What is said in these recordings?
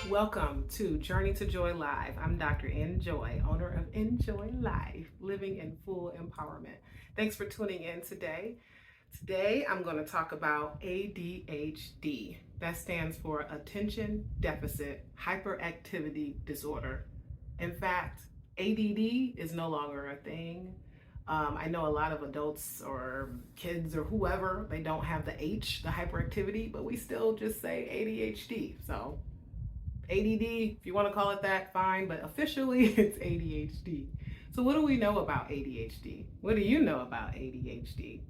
Welcome to Journey to Joy Live. I'm Dr. Enjoy, owner of Enjoy Life, living in full empowerment. Thanks for tuning in today. Today, I'm going to talk about ADHD. That stands for Attention Deficit Hyperactivity Disorder. In fact, ADD is no longer a thing. I know a lot of adults or kids or whoever, they don't have the H, the hyperactivity, but we still just say ADHD. So ADD, if you want to call it that, fine, but officially it's ADHD. So, what do we know about ADHD? What do you know about ADHD?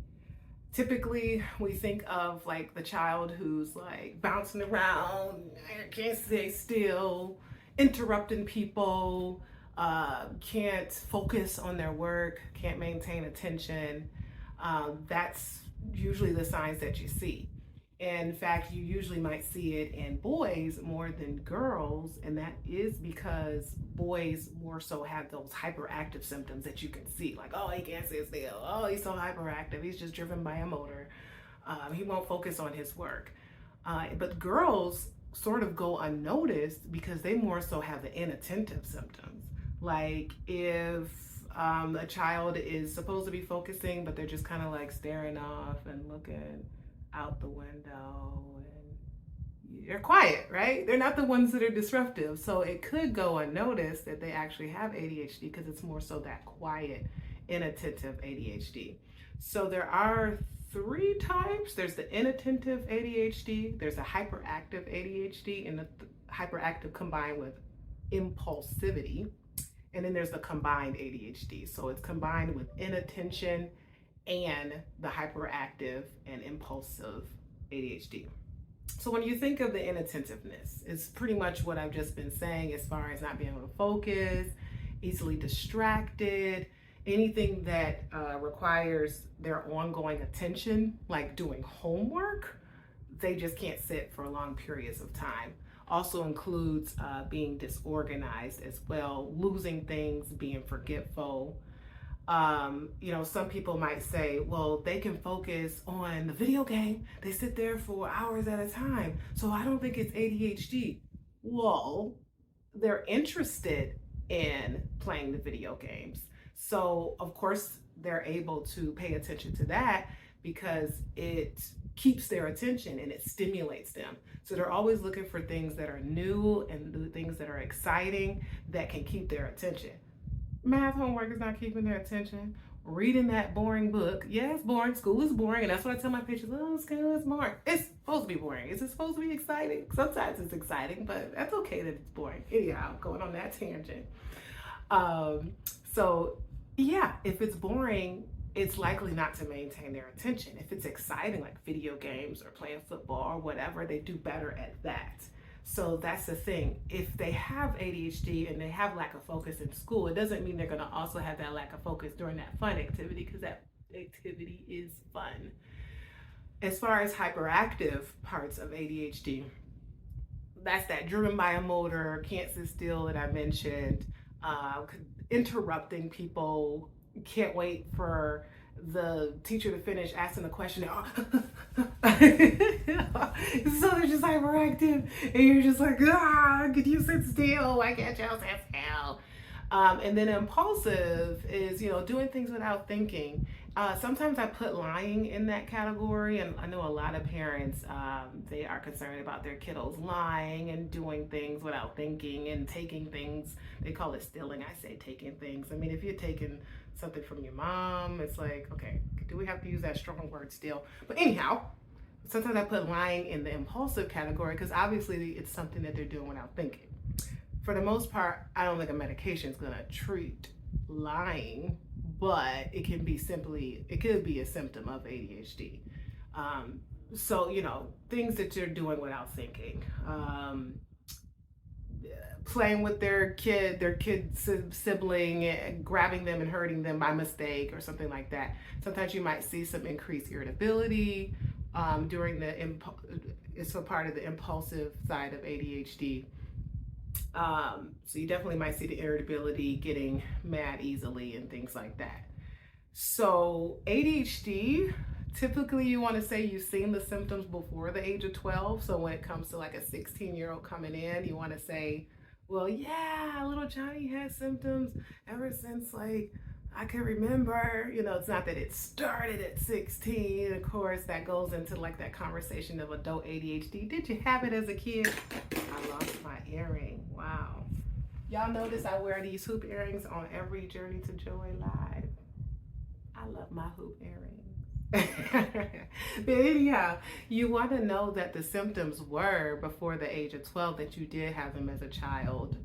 Typically, we think of like the child who's like bouncing around, can't stay still, interrupting people, can't focus on their work, can't maintain attention. That's usually the signs that you see. In fact, you usually might see it in boys more than girls, and that is because boys more so have those hyperactive symptoms that you can see, like, oh, he can't sit still, oh, he's so hyperactive, he's just driven by a motor, he won't focus on his work. But girls sort of go unnoticed because they more so have the inattentive symptoms. Like if a child is supposed to be focusing, but they're just kind of like staring off and looking out the window and they're quiet, right? They're not the ones that are disruptive. So it could go unnoticed that they actually have ADHD because it's more so that quiet, inattentive ADHD. So there are three types. There's the inattentive ADHD, there's a hyperactive ADHD, and the hyperactive combined with impulsivity. And then there's the combined ADHD. So it's combined with inattention and the hyperactive and impulsive ADHD. So when you think of the inattentiveness, it's pretty much what I've just been saying as far as not being able to focus, easily distracted, anything that requires their ongoing attention, like doing homework, they just can't sit for long periods of time. Also includes being disorganized as well, losing things, being forgetful. Some people might say, well, they can focus on the video game. They sit there for hours at a time. So I don't think it's ADHD. Well, they're interested in playing the video games. So of course they're able to pay attention to that because it keeps their attention and it stimulates them. So they're always looking for things that are new and things that are exciting that can keep their attention. Math homework is not keeping their attention. Reading that boring book. Yeah, it's boring. School is boring. And that's what I tell my patients. Oh, school is boring. It's supposed to be boring. Is it supposed to be exciting? Sometimes it's exciting, but that's okay that it's boring. Anyhow, going on that tangent. So yeah, if it's boring, it's likely not to maintain their attention. If it's exciting, like video games or playing football or whatever, they do better at that. So that's the thing. If they have ADHD and they have lack of focus in school, it doesn't mean they're going to also have that lack of focus during that fun activity, because that activity is fun. As far as hyperactive parts of ADHD, that's that driven by a motor, can't sit still that I mentioned, interrupting people, can't wait for the teacher to finish asking the question. So they're just hyperactive, and you're just like, could you sit still? Why can't you sit still? And then impulsive is, doing things without thinking. Sometimes I put lying in that category, and I know a lot of parents, they are concerned about their kiddos lying and doing things without thinking and taking things. They call it stealing. I say taking things. I mean, if you're taking something from your mom, it's like, okay, do we have to use that strong word still? But anyhow, sometimes I put lying in the impulsive category because obviously it's something that they're doing without thinking. For the most part, I don't think a medication is going to treat lying, but it could be a symptom of ADHD. So, things that you're doing without thinking. Playing with their kid sibling, grabbing them and hurting them by mistake or something like that. Sometimes you might see some increased irritability during it's a part of the impulsive side of ADHD. So you definitely might see the irritability, getting mad easily and things like that. So ADHD Typically, you want to say you've seen the symptoms before the age of 12. So when it comes to like a 16-year-old coming in, you want to say, well, yeah, little Johnny had symptoms ever since like I can remember. It's not that it started at 16. Of course, that goes into like that conversation of adult ADHD. Did you have it as a kid? I lost my earring. Wow. Y'all notice I wear these hoop earrings on every Journey to Joy Live. I love my hoop earrings. But anyhow, you want to know that the symptoms were before the age of 12, that you did have them as a child.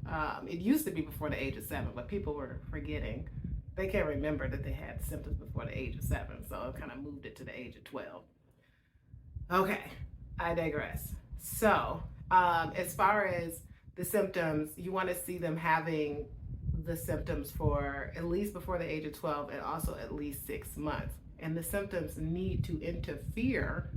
It used to be before the age of 7, but people were forgetting. They can't remember that they had symptoms before the age of 7, so it kind of moved it to the age of 12. Okay, I digress. So, as far as the symptoms, you want to see them having the symptoms for at least before the age of 12 and also at least 6 months. And the symptoms need to interfere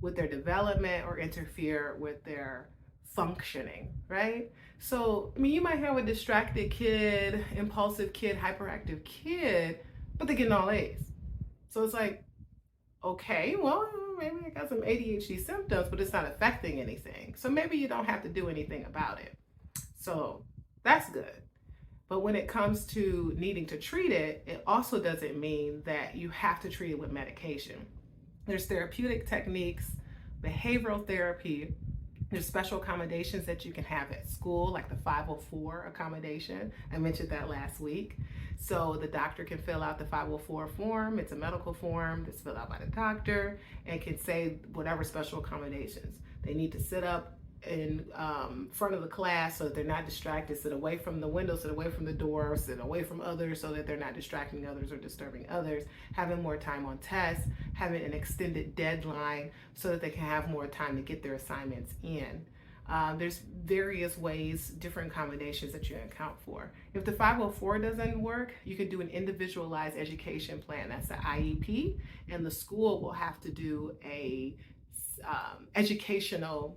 with their development or interfere with their functioning, right? So, you might have a distracted kid, impulsive kid, hyperactive kid, but they're getting all A's. So it's like, okay, well, maybe I got some ADHD symptoms, but it's not affecting anything. So maybe you don't have to do anything about it. So that's good. But when it comes to needing to treat it, it also doesn't mean that you have to treat it with medication. There's therapeutic techniques, behavioral therapy. There's special accommodations that you can have at school, like the 504 accommodation. I mentioned that last week. So the doctor can fill out the 504 form. It's a medical form that's filled out by the doctor and can say whatever special accommodations. They need to sit up in front of the class so that they're not distracted, sit away from the window, sit away from the door, sit away from others so that they're not distracting others or disturbing others, having more time on tests, having an extended deadline so that they can have more time to get their assignments in. There's various ways, different accommodations that you account for. If the 504 doesn't work, you can do an individualized education plan. That's the IEP, and the school will have to do a educational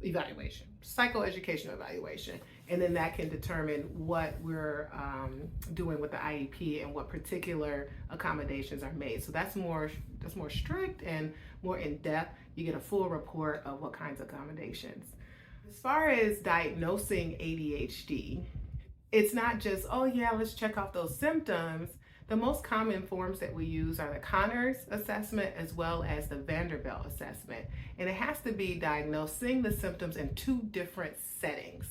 evaluation, psychoeducational evaluation, and then that can determine what we're doing with the IEP and what particular accommodations are made. So that's more strict and more in depth. You get a full report of what kinds of accommodations. As far as diagnosing ADHD, it's not just, oh yeah, let's check off those symptoms. The most common forms that we use are the Conners assessment as well as the Vanderbilt assessment. And it has to be diagnosing the symptoms in 2 different settings.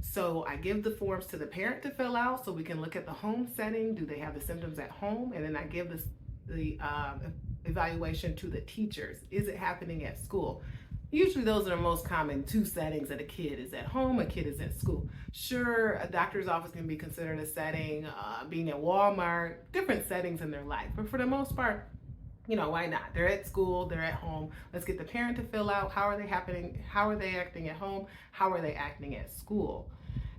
So I give the forms to the parent to fill out so we can look at the home setting. Do they have the symptoms at home? And then I give the evaluation to the teachers. Is it happening at school? Usually those are the most common 2 settings, that a kid is at home, a kid is at school. Sure, a doctor's office can be considered a setting, being at Walmart, different settings in their life. But for the most part, why not? They're at school, they're at home. Let's get the parent to fill out how are they acting at home, how are they acting at school.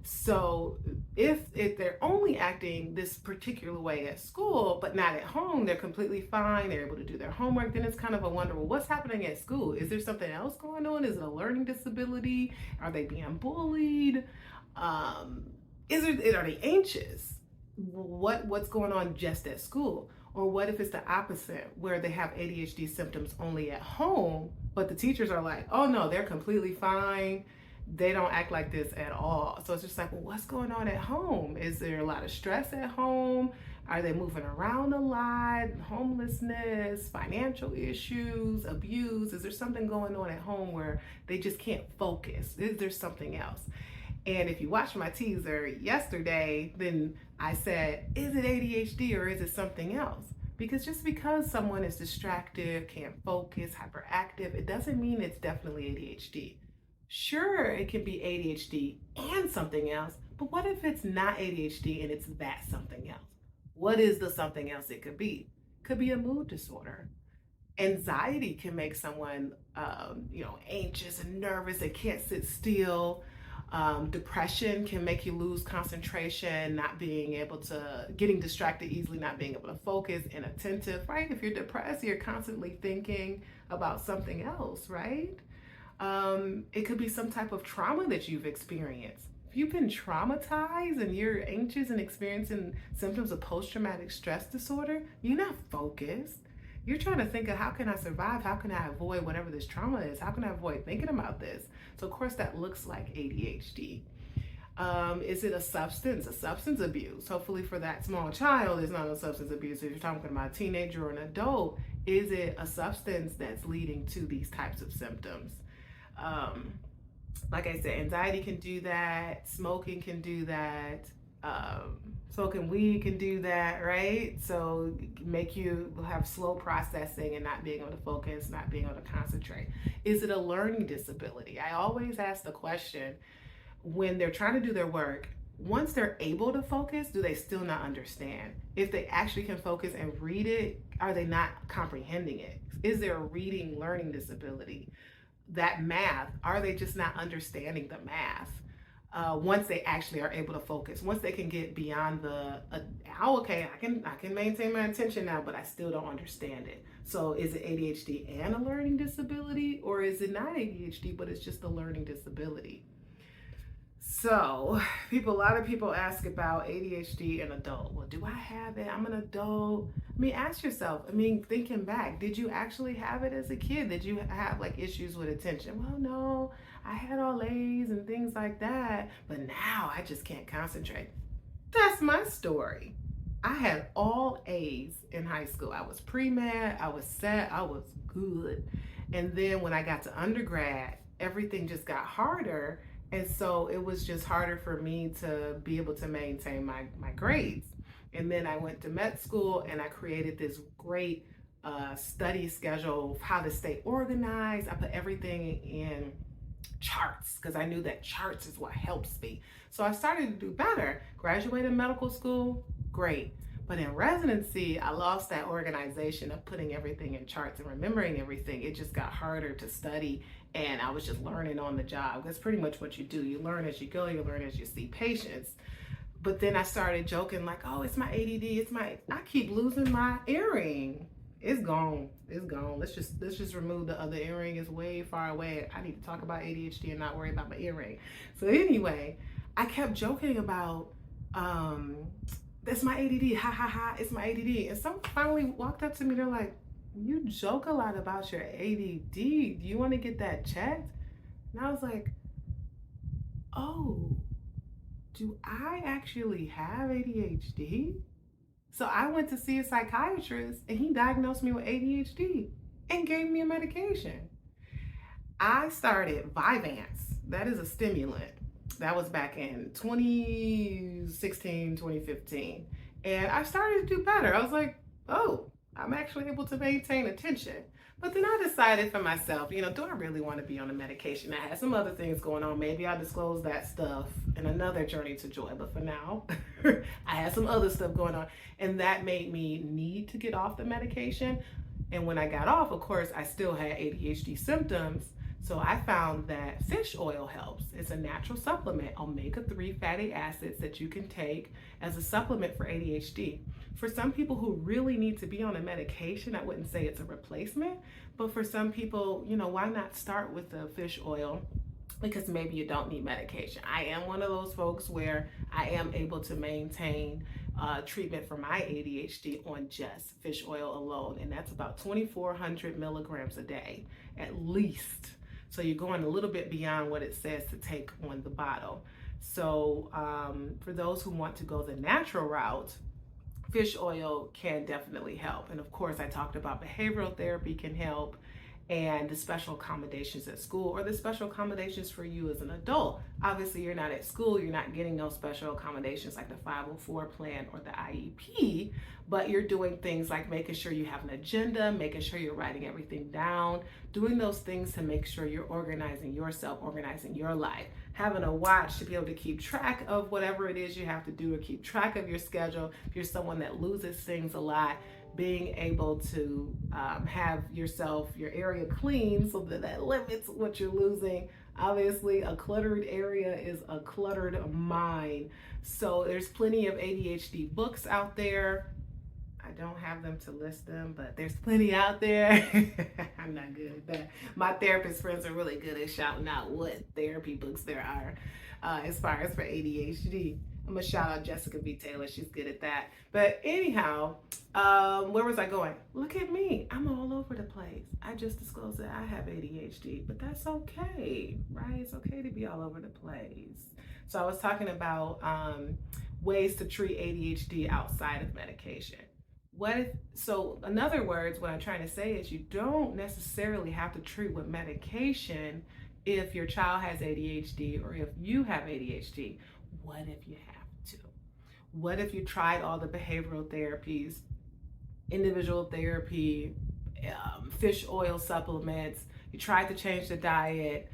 So if they're only acting this particular way at school, but not at home, they're completely fine, they're able to do their homework, then it's kind of a wonder, well, what's happening at school? Is there something else going on? Is it a learning disability? Are they being bullied? Are they anxious? What's going on just at school? Or what if it's the opposite, where they have ADHD symptoms only at home, but the teachers are like, oh no, they're completely fine. They don't act like this at all. So it's just like, well, what's going on at home? Is there a lot of stress at home? Are they moving around a lot? Homelessness, financial issues, abuse? Is there something going on at home where they just can't focus? Is there something else? And if you watched my teaser yesterday, then I said, is it ADHD or is it something else? Because just because someone is distracted, can't focus, hyperactive, it doesn't mean it's definitely ADHD. Sure, it can be ADHD and something else, but what if it's not ADHD and it's that something else? What is the something else it could be? Could be a mood disorder. Anxiety can make someone, anxious and nervous. They can't sit still. Depression can make you lose concentration, getting distracted easily, not being able to focus and attentive, right? If you're depressed, you're constantly thinking about something else, right? It could be some type of trauma that you've experienced. If you've been traumatized and you're anxious and experiencing symptoms of post-traumatic stress disorder, you're not focused. you're trying to think of how can I survive? How can I avoid whatever this trauma is? How can I avoid thinking about this? So of course that looks like ADHD. Is it a substance? A substance abuse? Hopefully for that small child, it's not a substance abuse. If you're talking about a teenager or an adult, is it a substance that's leading to these types of symptoms? Um, like I said, anxiety can do that. Smoking can do that. Smoking weed can do that, right? So make you have slow processing and not being able to focus, not being able to concentrate. Is it a learning disability? I always ask the question when they're trying to do their work, once they're able to focus, do they still not understand? If they actually can focus and read it, are they not comprehending it? Is there a reading learning disability? That math, are they just not understanding the math? Once they actually are able to focus, once they can get beyond okay, I can maintain my attention now, but I still don't understand it. So is it ADHD and a learning disability, or is it not ADHD but it's just a learning disability? So a lot of people ask about ADHD in adult. Well, do I have it? I'm an adult. I mean, ask yourself, thinking back, did you actually have it as a kid? Did you have like issues with attention? Well, no, I had all A's and things like that, but now I just can't concentrate. That's my story. I had all A's in high school. I was pre-med, I was set, I was good. And then when I got to undergrad, everything just got harder. And so it was just harder for me to be able to maintain my grades. And then I went to med school and I created this great study schedule of how to stay organized. I put everything in charts because I knew that charts is what helps me. So I started to do better. Graduated medical school, great. But in residency, I lost that organization of putting everything in charts and remembering everything. It just got harder to study, and I was just learning on the job. That's pretty much what you do. You learn as you go, you learn as you see patients. But then I started joking like, oh, it's my ADD, I keep losing my earring. It's gone. It's gone. Let's just remove the other earring. It's way far away. I need to talk about ADHD and not worry about my earring. So anyway, I kept joking about that's my ADD, ha ha ha, it's my ADD. And someone finally walked up to me, they're like, you joke a lot about your ADD. Do you want to get that checked? And I was like, oh, do I actually have ADHD? So I went to see a psychiatrist and he diagnosed me with ADHD and gave me a medication. I started Vyvanse. That is a stimulant. That was back in 2016, 2015. And I started to do better. I was like, oh, I'm actually able to maintain attention. But then I decided for myself, do I really want to be on a medication? I had some other things going on. Maybe I'll disclose that stuff in another Journey to Joy. But for now, I had some other stuff going on. And that made me need to get off the medication. And when I got off, of course, I still had ADHD symptoms. So I found that fish oil helps. It's a natural supplement, omega-3 fatty acids that you can take as a supplement for ADHD. For some people who really need to be on a medication, I wouldn't say it's a replacement, but for some people, why not start with the fish oil? Because maybe you don't need medication. I am one of those folks where I am able to maintain treatment for my ADHD on just fish oil alone, and that's about 2,400 milligrams a day, at least. So you're going a little bit beyond what it says to take on the bottle. So for those who want to go the natural route, fish oil can definitely help. And of course, I talked about behavioral therapy can help, and the special accommodations at school, or the special accommodations for you as an adult. Obviously, you're not at school, you're not getting those special accommodations like the 504 plan or the IEP, but you're doing things like making sure you have an agenda, making sure you're writing everything down, doing those things to make sure you're organizing yourself, organizing your life, having a watch to be able to keep track of whatever it is you have to do, or keep track of your schedule. If you're someone that loses things a lot, being able to have your area clean so that limits what you're losing. Obviously, a cluttered area is a cluttered mind. So there's plenty of ADHD books out there. I don't have them to list them, but there's plenty out there. I'm not good at that. My therapist friends are really good at shouting out what therapy books there are as far as for ADHD. I'm gonna shout out Jessica V. Taylor. She's good at that. But anyhow, where was I going? Look at me. I'm all over the place. I just disclosed that I have ADHD, but that's okay, right? It's okay to be all over the place. So I was talking about ways to treat ADHD outside of medication. What if, so in other words, what I'm trying to say is you don't necessarily have to treat with medication if your child has ADHD or if you have ADHD. What if you have to? What if you tried all the behavioral therapies, individual therapy, fish oil supplements, you tried to change the diet?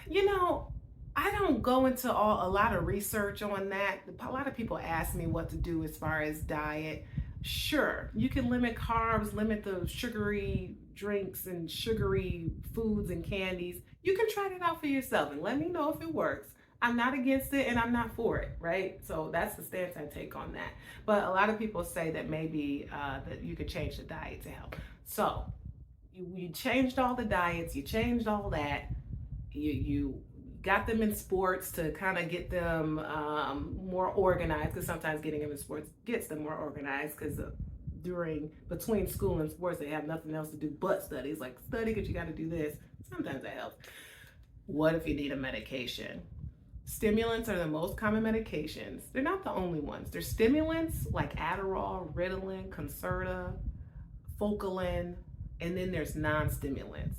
You know, I don't go into a lot of research on that. A lot of people ask me what to do as far as diet. Sure, you can limit carbs, limit the sugary drinks and sugary foods and candies. You can try that out for yourself and let me know if it works. I'm not against it and I'm not for it, right? So that's the stance I take on that. But a lot of people say that maybe that you could change the diet to help. So you changed all the diets, you changed all that, you got them in sports to kind of get them more organized, because sometimes getting them in sports gets them more organized, because between school and sports they have nothing else to do but study. It's like, study because you got to do this. Sometimes that helps. What if you need a medication? Stimulants are the most common medications. They're not the only ones. There's stimulants like Adderall, Ritalin, Concerta, Focalin, and then there's non-stimulants.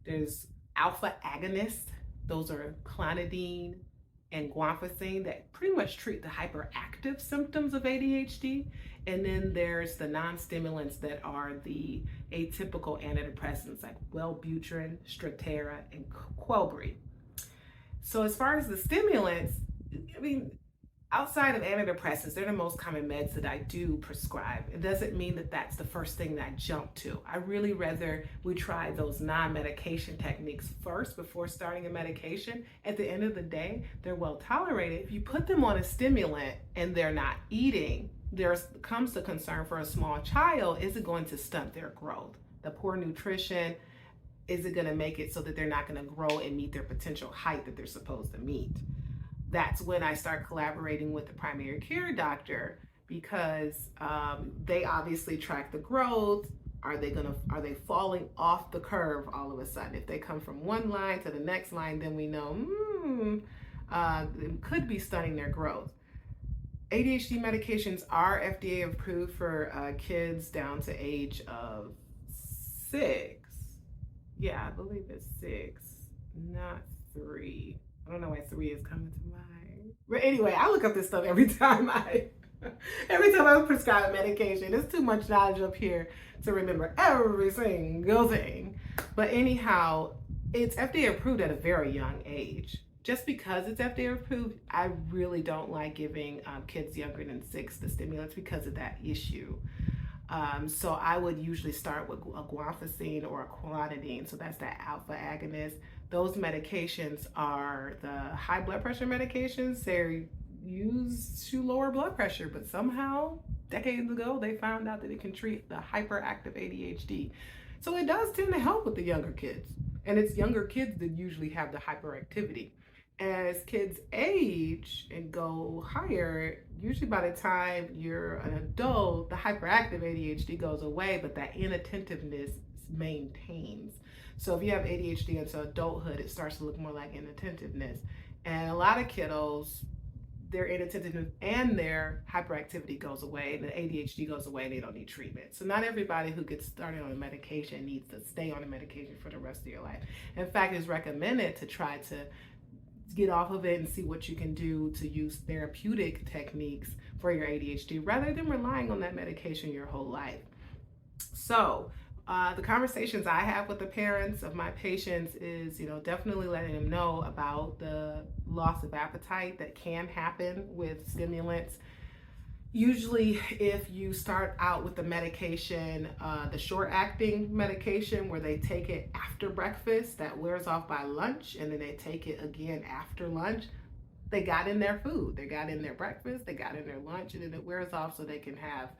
There's alpha agonists. Those are clonidine and guanfacine that pretty much treat the hyperactive symptoms of ADHD. And then there's the non-stimulants that are the atypical antidepressants like Wellbutrin, Strattera, and Quellbri. So as far as the stimulants, I mean, outside of antidepressants, they're the most common meds that I do prescribe. It doesn't mean that that's the first thing that I jump to. I really rather we try those non-medication techniques first before starting a medication. At the end of the day, they're well tolerated. If you put them on a stimulant and they're not eating, there comes the concern for a small child: is it going to stunt their growth? The poor nutrition, is it going to make it so that they're not going to grow and meet their potential height that they're supposed to meet? That's when I start collaborating with the primary care doctor, because they obviously track the growth. Are they falling off the curve all of a sudden? If they come from one line to the next line, then we know it could be stunting their growth. ADHD medications are FDA approved for kids down to age of 6. Yeah, I believe it's 6, not 3. I don't know why 3 is coming to mind. But anyway, I look up this stuff every time I prescribe medication. There's too much knowledge up here to remember every single thing. But anyhow, it's FDA approved at a very young age. Just because it's FDA approved, I really don't like giving kids younger than 6 the stimulants because of that issue. So I would usually start with a guanfacine or a clonidine. So that's that alpha agonist. Those medications are the high blood pressure medications. They're used to lower blood pressure, but somehow decades ago they found out that it can treat the hyperactive ADHD. So it does tend to help with the younger kids. And it's younger kids that usually have the hyperactivity. As kids age and go higher, usually by the time you're an adult, the hyperactive ADHD goes away, but that inattentiveness maintains. So if you have ADHD into adulthood, it starts to look more like inattentiveness. And a lot of kiddos, their inattentiveness and their hyperactivity goes away, and the ADHD goes away, and they don't need treatment. So not everybody who gets started on a medication needs to stay on a medication for the rest of your life. In fact, it's recommended to try to get off of it and see what you can do to use therapeutic techniques for your ADHD rather than relying on that medication your whole life. So the conversations I have with the parents of my patients is, definitely letting them know about the loss of appetite that can happen with stimulants. Usually if you start out with the medication, the short-acting medication where they take it after breakfast, that wears off by lunch, and then they take it again after lunch, they got in their food, they got in their breakfast, they got in their lunch, and then it wears off so they can have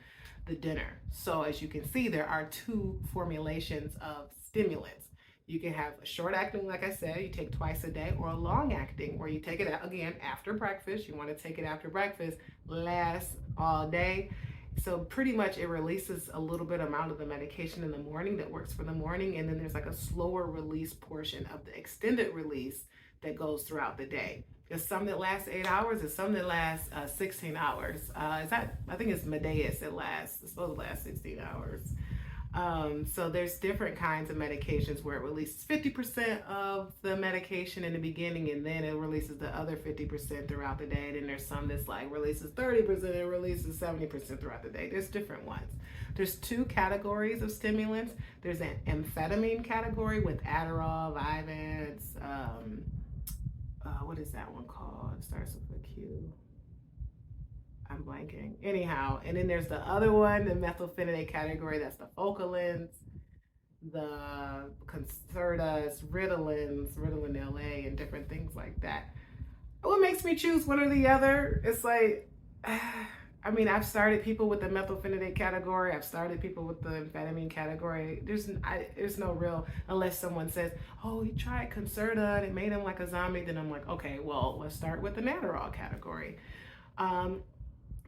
the dinner. So as you can see, there are 2 formulations of stimulants. You can have a short acting, like I said, you take twice a day, or a long acting, where you take it again after breakfast. You want to take it after breakfast, lasts all day. So pretty much it releases a little bit amount of the medication in the morning that works for the morning, and then there's like a slower release portion of the extended release that goes throughout the day. There's some that last 8 hours, there's some that last 16 hours. Is that, I think it's Medeus that lasts, it's supposed to last 16 hours. So there's different kinds of medications where it releases 50% of the medication in the beginning, and then it releases the other 50% throughout the day. Then there's some that's like releases 30% and releases 70% throughout the day. There's different ones. There's two categories of stimulants. There's an amphetamine category with Adderall, Vyvanse, what is that one called? It starts with a Q. I'm blanking. Anyhow, and then there's the other one, the methylphenidate category. That's the Focalins, the Concertas, Ritalin LA, and different things like that. What makes me choose one or the other? It's like, I mean, I've started people with the methylphenidate category. I've started people with the amphetamine category. There's no real, unless someone says, oh, he tried Concerta and it made him like a zombie. Then I'm like, okay, well, let's start with the Adderall category.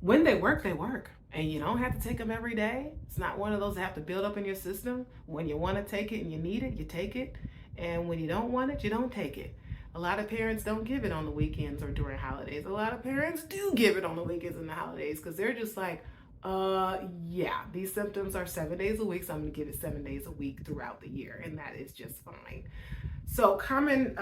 When they work, they work. And you don't have to take them every day. It's not one of those that have to build up in your system. When you want to take it and you need it, you take it. And when you don't want it, you don't take it. A lot of parents don't give it on the weekends or during holidays. A lot of parents do give it on the weekends and the holidays because they're just like, yeah, these symptoms are 7 days a week, so I'm going to give it 7 days a week throughout the year. And that is just fine. So common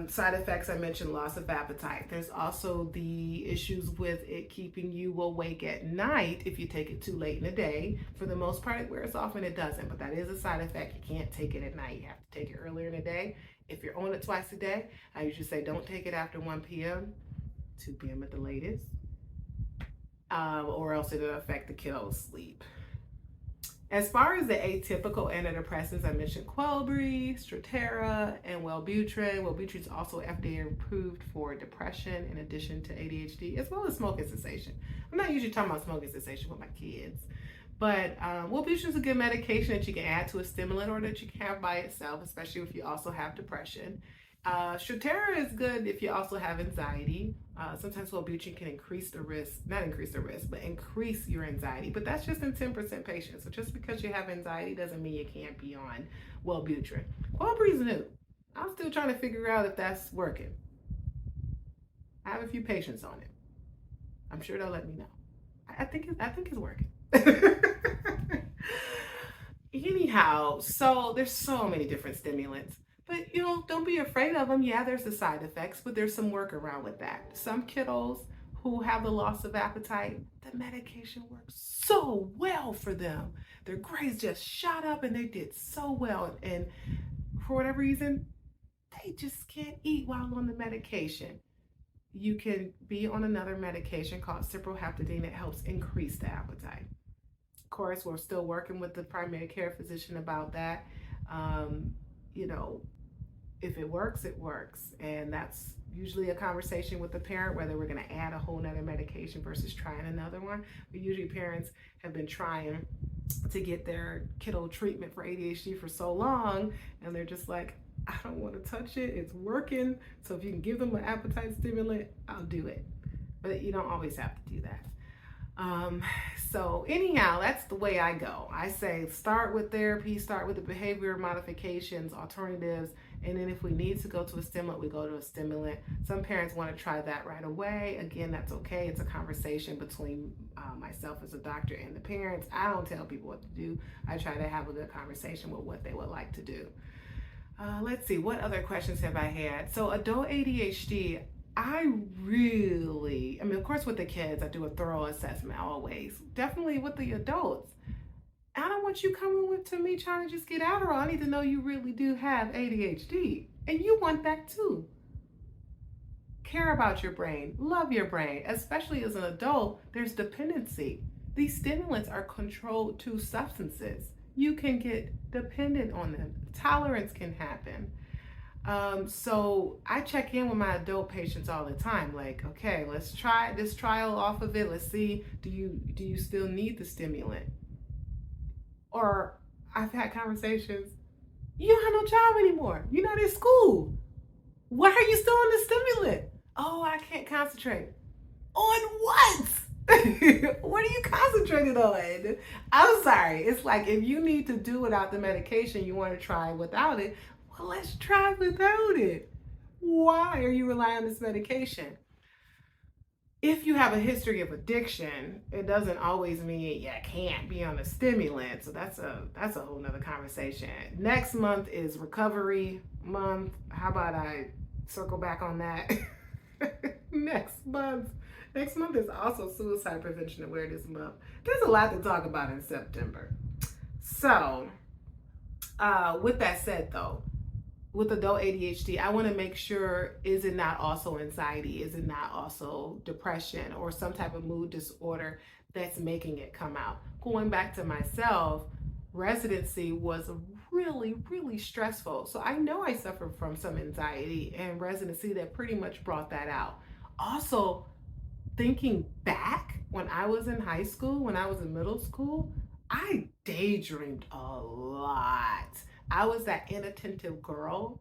side effects, I mentioned loss of appetite. There's also the issues with it keeping you awake at night if you take it too late in the day. For the most part, it wears off and it doesn't, but that is a side effect. You can't take it at night. You have to take it earlier in the day. If you're on it twice a day, I usually say don't take it after 1 p.m., 2 p.m. at the latest, or else it'll affect the kiddo's sleep. As far as the atypical antidepressants, I mentioned Quellbri, Strattera, and Wellbutrin. Wellbutrin is also FDA approved for depression in addition to ADHD, as well as smoking cessation. I'm not usually talking about smoking cessation with my kids, but Wellbutrin is a good medication that you can add to a stimulant or that you can have by itself, especially if you also have depression. Strattera is good if you also have anxiety. Sometimes Wellbutrin can increase the risk, not increase the risk, but increase your anxiety. But that's just in 10% patients. So just because you have anxiety doesn't mean you can't be on Wellbutrin. Quellbri is new. I'm still trying to figure out if that's working. I have a few patients on it. I'm sure they'll let me know. I think it's working. Anyhow, so there's so many different stimulants. But, don't be afraid of them. Yeah, there's the side effects, but there's some workaround with that. Some kiddos who have the loss of appetite, the medication works so well for them. Their grades just shot up and they did so well. And for whatever reason, they just can't eat while on the medication. You can be on another medication called cyproheptadine that helps increase the appetite. Of course, we're still working with the primary care physician about that. If it works, it works. And that's usually a conversation with the parent, whether we're going to add a whole nother medication versus trying another one. But usually parents have been trying to get their kiddo treatment for ADHD for so long, and they're just like, I don't want to touch it. It's working. So if you can give them an appetite stimulant, I'll do it. But you don't always have to do that. So anyhow, that's the way I go. I say start with therapy, start with the behavior modifications, alternatives, and then if we need to go to a stimulant, we go to a stimulant. Some parents want to try that right away. Again, that's okay. It's a conversation between myself as a doctor and the parents. I don't tell people what to do. I try to have a good conversation with what they would like to do. Let's see, what other questions have I had? So adult ADHD, of course with the kids, I do a thorough assessment always. Definitely with the adults. I don't want you coming to me trying to just get Adderall. I need to know you really do have ADHD. And you want that too. Care about your brain. Love your brain. Especially as an adult, there's dependency. These stimulants are controlled to substances. You can get dependent on them. Tolerance can happen. So I check in with my adult patients all the time. Like, okay, let's try this trial off of it. Let's see, do you still need the stimulant? Or I've had conversations, You don't have no job anymore. You're not in school. Why are you still on the stimulant? Oh, I can't concentrate. On what? What are you concentrating on? I'm sorry. It's like if you need to do without the medication, you want to try without it. Well, let's try without it. Why are you relying on this medication? If you have a history of addiction, it doesn't always mean you can't be on a stimulant. So that's a whole nother conversation. Next month is recovery month. How about I circle back on that next month? Next month is also Suicide Prevention Awareness Month. There's a lot to talk about in September. So, with that said, though, with adult ADHD, I want to make sure, is it not also anxiety? Is it not also depression or some type of mood disorder that's making it come out? Going back to myself, residency was really, really stressful. So I know I suffered from some anxiety and residency that pretty much brought that out. Also, thinking back when I was in high school, when I was in middle school, I daydreamed a lot. I was that inattentive girl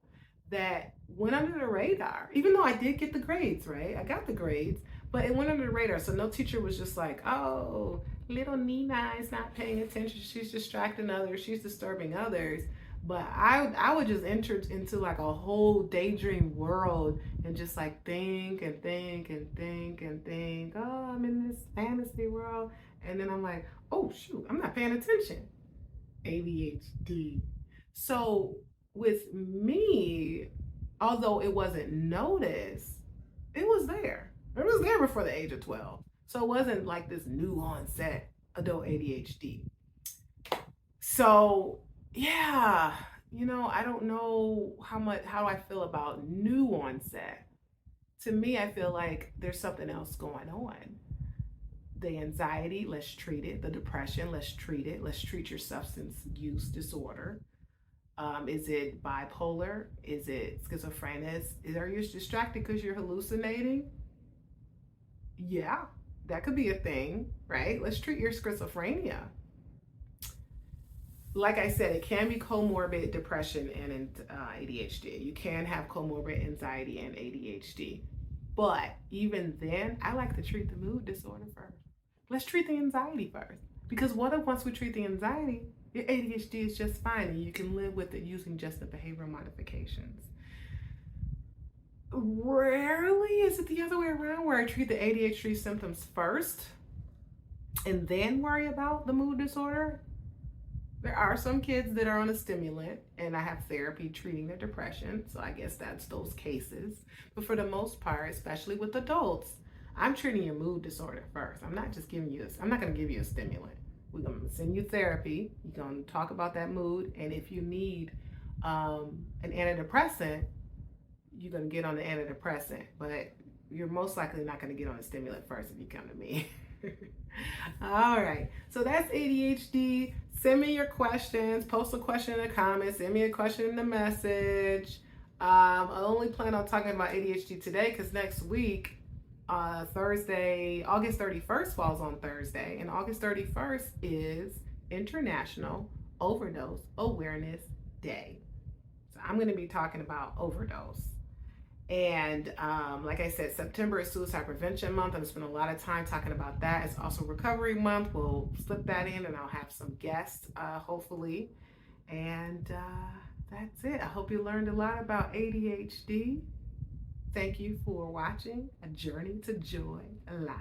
that went under the radar, even though I did get the grades, right? I got the grades, but it went under the radar. So no teacher was just like, oh, little Nina is not paying attention. She's distracting others. She's disturbing others. But I would just enter into like a whole daydream world and just like think and think and think and think, oh, I'm in this fantasy world. And then I'm like, oh, shoot, I'm not paying attention. ADHD. So with me, although it wasn't noticed, it was there. It was there before the age of 12. So it wasn't like this new onset adult ADHD. So yeah, I don't know how I feel about new onset. To me, I feel like there's something else going on. The anxiety, let's treat it. The depression, let's treat it. Let's treat your substance use disorder. Is it bipolar? Is it schizophrenia? Are you distracted because you're hallucinating? Yeah, that could be a thing, right? Let's treat your schizophrenia. Like I said, it can be comorbid depression and ADHD. You can have comorbid anxiety and ADHD. But even then, I like to treat the mood disorder first. Let's treat the anxiety first. Because what if once we treat the anxiety, your ADHD is just fine and you can live with it using just the behavioral modifications? Rarely is it the other way around where I treat the ADHD symptoms first and then worry about the mood disorder. There are some kids that are on a stimulant and I have therapy treating their depression. So I guess that's those cases. But for the most part, especially with adults, I'm treating your mood disorder first. I'm not going to give you a stimulant. We're going to send you therapy. You're going to talk about that mood. And if you need an antidepressant, you're going to get on the antidepressant. But you're most likely not going to get on a stimulant first if you come to me. All right. So that's ADHD. Send me your questions. Post a question in the comments. Send me a question in the message. I only plan on talking about ADHD today because next week, Thursday, August 31st falls on Thursday, and August 31st is International Overdose Awareness Day. So I'm going to be talking about overdose. And like I said, September is Suicide Prevention Month. I'm spending a lot of time talking about that. It's also Recovery Month. We'll slip that in and I'll have some guests, hopefully. And that's it. I hope you learned a lot about ADHD. Thank you for watching A Journey to Joy Live.